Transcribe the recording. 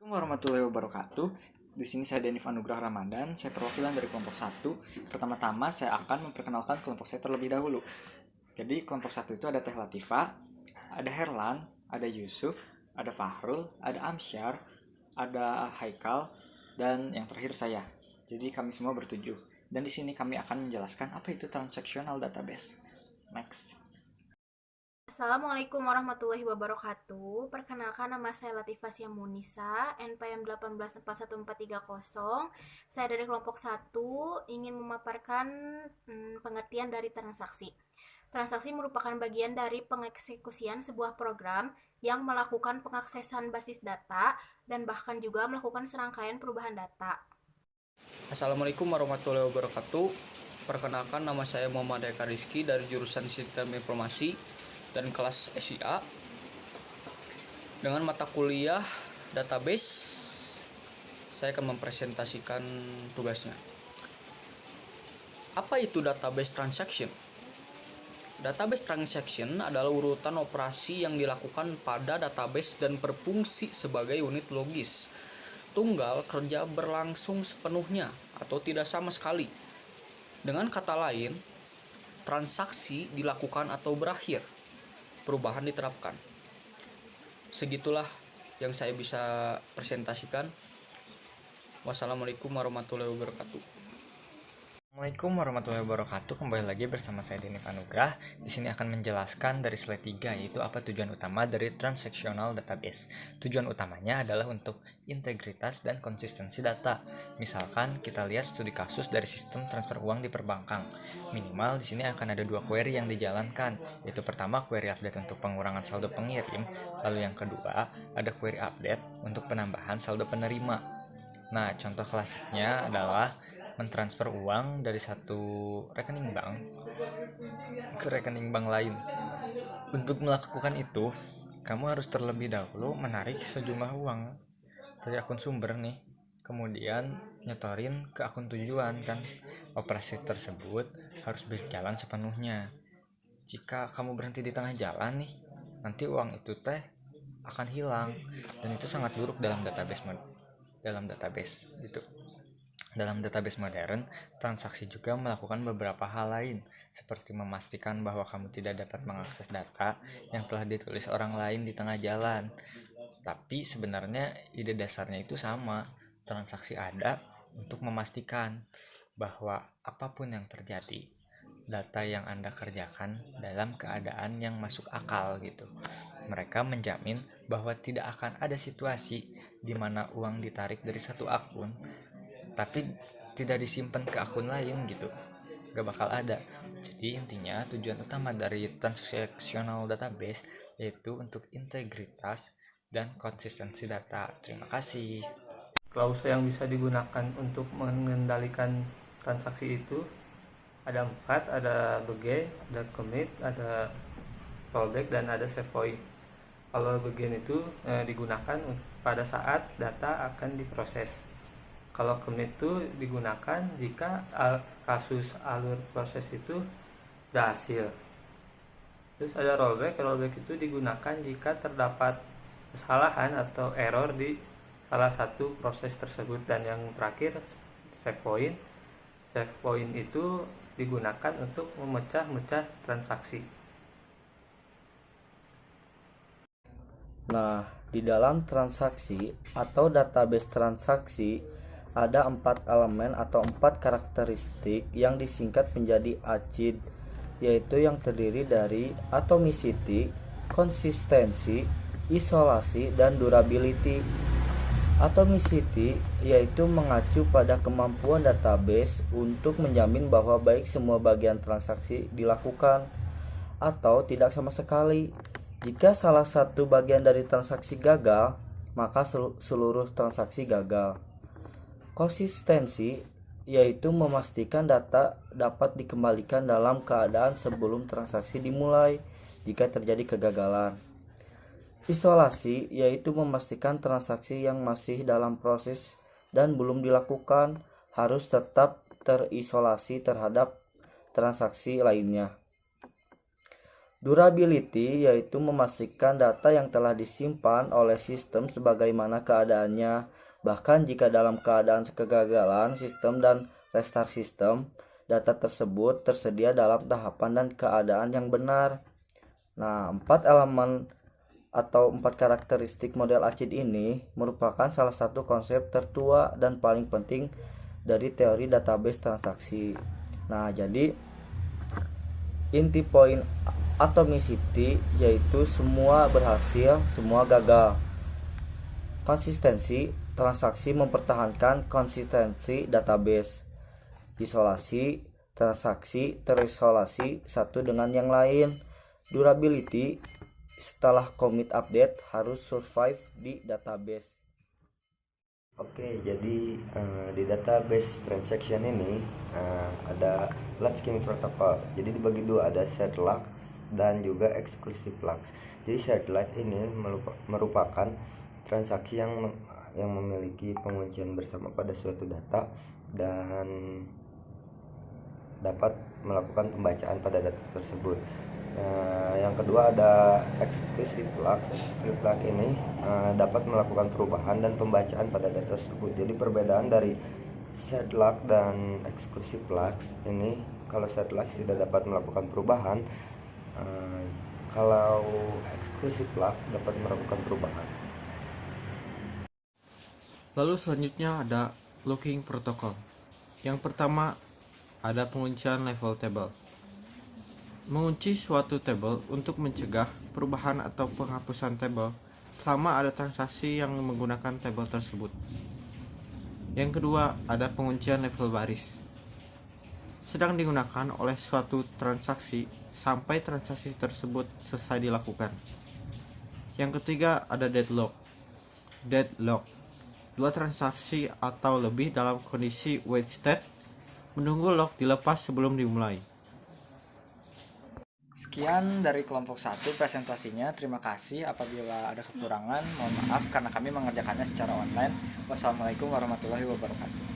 Assalamualaikum warahmatullahi wabarakatuh. Di sini saya Denif Anugrah Ramadan, saya perwakilan dari kelompok satu. Pertama-tama saya akan memperkenalkan kelompok saya terlebih dahulu. Jadi kelompok satu itu ada Teh Latifa, ada Herlan, ada Yusuf, ada Fahrul, ada Amsyar, ada Haikal, dan yang terakhir saya. Jadi kami semua bertujuh. Dan di sini kami akan menjelaskan apa itu transactional database. Next. Assalamualaikum warahmatullahi wabarakatuh. Perkenalkan, nama saya Latifah Munisa, NPM 18411430. Saya dari kelompok satu ingin memaparkan pengertian dari transaksi. Transaksi merupakan bagian dari pengeksekusian sebuah program yang melakukan pengaksesan basis data dan bahkan juga melakukan serangkaian perubahan data. Assalamualaikum warahmatullahi wabarakatuh. Perkenalkan, nama saya Muhammad Eka Rizky dari jurusan Sistem Informasi dan kelas SIA dengan mata kuliah database. Saya akan mempresentasikan tugasnya. Apa itu database transaction? Database transaction adalah urutan operasi yang dilakukan pada database dan berfungsi sebagai unit logis tunggal kerja berlangsung sepenuhnya atau tidak sama sekali. Dengan kata lain, transaksi dilakukan atau berakhir, perubahan diterapkan. Segitulah yang saya bisa presentasikan. Wassalamualaikum warahmatullahi wabarakatuh. Assalamualaikum warahmatullahi wabarakatuh. Kembali lagi bersama saya Denif Anugrah. Di sini akan menjelaskan dari slide 3, yaitu apa tujuan utama dari transactional database. Tujuan utamanya adalah untuk integritas dan konsistensi data. Misalkan kita lihat studi kasus dari sistem transfer uang di perbankan. Minimal di sini akan ada dua query yang dijalankan, yaitu pertama query update untuk pengurangan saldo pengirim, lalu yang kedua ada query update untuk penambahan saldo penerima. Nah, contoh klasiknya adalah mentransfer uang dari satu rekening bank ke rekening bank lain. Untuk melakukan itu, kamu harus terlebih dahulu menarik sejumlah uang dari akun sumber nih. Kemudian nyetorin ke akun tujuan kan. Operasi tersebut harus berjalan sepenuhnya. Jika kamu berhenti di tengah jalan nih, nanti uang itu teh akan hilang dan itu sangat buruk dalam database gitu. Dalam database modern, transaksi juga melakukan beberapa hal lain, seperti memastikan bahwa kamu tidak dapat mengakses data yang telah ditulis orang lain di tengah jalan. Tapi sebenarnya ide dasarnya itu sama. Transaksi ada untuk memastikan bahwa apapun yang terjadi, data yang Anda kerjakan dalam keadaan yang masuk akal gitu. Mereka menjamin bahwa tidak akan ada situasi di mana uang ditarik dari satu akun tapi tidak disimpan ke akun lain gitu, gak bakal ada. Jadi intinya tujuan utama dari transactional database yaitu untuk integritas dan konsistensi data. Terima kasih. Klausa yang bisa digunakan untuk mengendalikan transaksi itu ada 4, ada begin, ada commit, ada rollback, dan ada save point. Kalau begin itu digunakan pada saat data akan diproses. Kalau commit itu digunakan jika kasus alur proses itu berhasil. Terus ada rollback itu digunakan jika terdapat kesalahan atau error di salah satu proses tersebut. Dan yang terakhir save point. Save point itu digunakan untuk memecah-mecah transaksi. Nah, di dalam transaksi atau database transaksi ada 4 elemen atau 4 karakteristik yang disingkat menjadi ACID, yaitu yang terdiri dari atomicity, konsistensi, isolasi, dan durability. Atomicity yaitu mengacu pada kemampuan database untuk menjamin bahwa baik semua bagian transaksi dilakukan atau tidak sama sekali. Jika salah satu bagian dari transaksi gagal, maka seluruh transaksi gagal. Konsistensi yaitu memastikan data dapat dikembalikan dalam keadaan sebelum transaksi dimulai jika terjadi kegagalan. Isolasi yaitu memastikan transaksi yang masih dalam proses dan belum dilakukan harus tetap terisolasi terhadap transaksi lainnya. Durability yaitu memastikan data yang telah disimpan oleh sistem sebagaimana keadaannya, bahkan jika dalam keadaan kegagalan sistem dan restart sistem, data tersebut tersedia dalam tahapan dan keadaan yang benar. Nah, 4 elemen atau 4 karakteristik model ACID ini merupakan salah satu konsep tertua dan paling penting dari teori database transaksi. Nah, jadi inti poin atomicity yaitu semua berhasil, semua gagal. Konsistensi transaksi mempertahankan konsistensi database. Isolasi transaksi terisolasi satu dengan yang lain. Durability setelah commit update harus survive di database. Oke, jadi di database transaction ini ada latch key protocol. Jadi dibagi dua, ada shared locks dan juga exclusive locks. Jadi shared lock ini merupakan transaksi yang memiliki penguncian bersama pada suatu data dan dapat melakukan pembacaan pada data tersebut. Yang kedua ada exclusive locks. Exclusive lock ini dapat melakukan perubahan dan pembacaan pada data tersebut. Jadi perbedaan dari shared lock dan exclusive locks ini, kalau shared lock tidak dapat melakukan perubahan, kalau exclusive lock dapat melakukan perubahan. Lalu selanjutnya ada locking protocol. Yang pertama ada penguncian level table. Mengunci suatu table untuk mencegah perubahan atau penghapusan table selama ada transaksi yang menggunakan table tersebut. Yang kedua, ada penguncian level baris. Sedang digunakan oleh suatu transaksi sampai transaksi tersebut selesai dilakukan. Yang ketiga, ada deadlock. Deadlock. Dua transaksi atau lebih dalam kondisi wait state menunggu lock dilepas sebelum dimulai. Sekian dari kelompok 1 presentasinya. Terima kasih. Apabila ada kekurangan, mohon maaf karena kami mengerjakannya secara online. Wassalamualaikum warahmatullahi wabarakatuh.